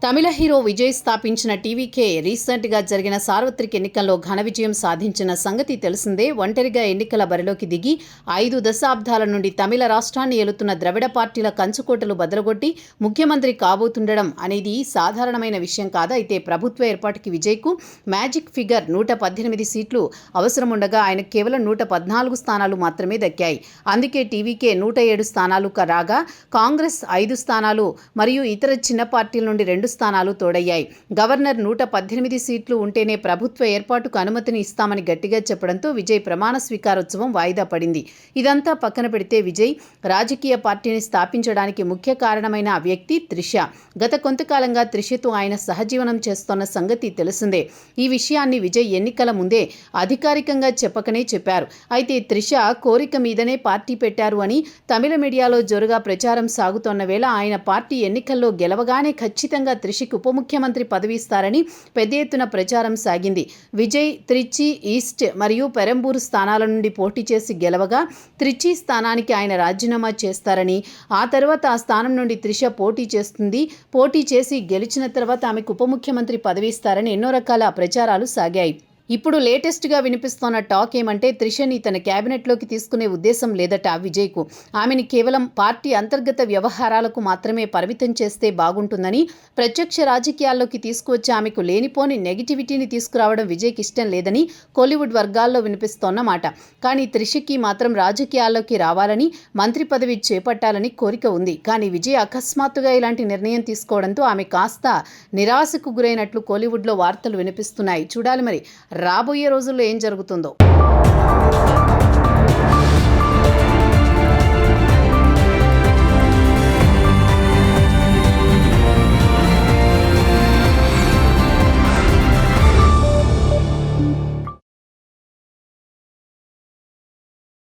తమిళ hero Vijay స్థాపించిన TVK రీసెంట్గా జరిగిన సార్వత్రిక ఎన్నికల్లో ఘన విజయం సాధించిన సంగతి తెలిసిందే. ఒంటరిగా ఎన్నికల బరిలోకి దిగి 5 దశాబ్దాల నుండి తమిళ రాష్ట్రాన్ని ఏలుతున్న ద్రవిడ పార్టీల కంచుకోటలు బదలగొట్టి ముఖ్యమంత్రి కాబోతుండడం అనేది సాధారణమైన విషయం కాదు. అయితే ప్రభుత్వ ఏర్పాటుకి విజయ్కు మ్యాజిక్ ఫిగర్ 118 సీట్లు అవసరముండగా ఆయనకు కేవలం 114 స్థానాలు మాత్రమే దక్కాయి. అందుకే టీవీకే 107 స్థానాలు రాగా కాంగ్రెస్ 5 స్థానాలు మరియు ఇతర చిన్న పార్టీల నుండి 2 స్థానాలు తోడయ్యాయి. గవర్నర్ 118 సీట్లు ఉంటేనే ప్రభుత్వ ఏర్పాటుకు అనుమతిని ఇస్తామని గట్టిగా చెప్పడంతో విజయ్ ప్రమాణ స్వీకారోత్సవం వాయిదా పడింది. ఇదంతా పక్కన పెడితే విజయ్ రాజకీయ పార్టీని స్థాపించడానికి ముఖ్య కారణమైన వ్యక్తి త్రిష. గత కొంతకాలంగా త్రిషతో ఆయన సహజీవనం చేస్తోన్న సంగతి తెలిసిందే. ఈ విషయాన్ని విజయ్ ఎన్నికల ముందే అధికారికంగా చెప్పకనే చెప్పారు. అయితే త్రిష కోరిక మీదనే పార్టీ పెట్టారు అని తమిళ మీడియాలో జోరుగా ప్రచారం సాగుతోన్న వేళ ఆయన పార్టీ ఎన్నికల్లో గెలవగానే ఖచ్చితంగా త్రిషికి ఉప ముఖ్యమంత్రి పదవి ఇస్తారని పెద్ద ఎత్తున ప్రచారం సాగింది. విజయ్ త్రిచి ఈస్ట్ మరియు పెరంబూరు స్థానాల నుండి పోటీ చేసి గెలవగా త్రిచి స్థానానికి ఆయన రాజీనామా చేస్తారని, ఆ తర్వాత ఆ స్థానం నుండి త్రిష పోటీ చేస్తుంది. పోటీ చేసి గెలిచిన తర్వాత ఆమెకు ఉప ముఖ్యమంత్రి పదవి ఇస్తారని ఎన్నో రకాల ప్రచారాలు సాగాయి. ఇప్పుడు లేటెస్ట్గా వినిపిస్తోన్న టాక్ ఏమంటే త్రిషని తన క్యాబినెట్లోకి తీసుకునే ఉద్దేశం లేదట విజయ్కు. ఆమెని కేవలం పార్టీ అంతర్గత వ్యవహారాలకు మాత్రమే పరిమితం చేస్తే బాగుంటుందని, ప్రత్యక్ష రాజకీయాల్లోకి తీసుకువచ్చి ఆమెకు లేనిపోని నెగిటివిటీని తీసుకురావడం విజయ్కి ఇష్టం లేదని కోలీవుడ్ వర్గాల్లో వినిపిస్తోన్న మాట. కానీ త్రిషకి మాత్రం రాజకీయాల్లోకి రావాలని, మంత్రి పదవి చేపట్టాలని కోరిక ఉంది. కానీ విజయ్ అకస్మాత్తుగా ఇలాంటి నిర్ణయం తీసుకోవడంతో ఆమె కాస్త నిరాశకు గురైనట్లు కోలీవుడ్లో వార్తలు వినిపిస్తున్నాయి. చూడాలి మరి రాబోయే రోజుల్లో ఏం జరుగుతుందో.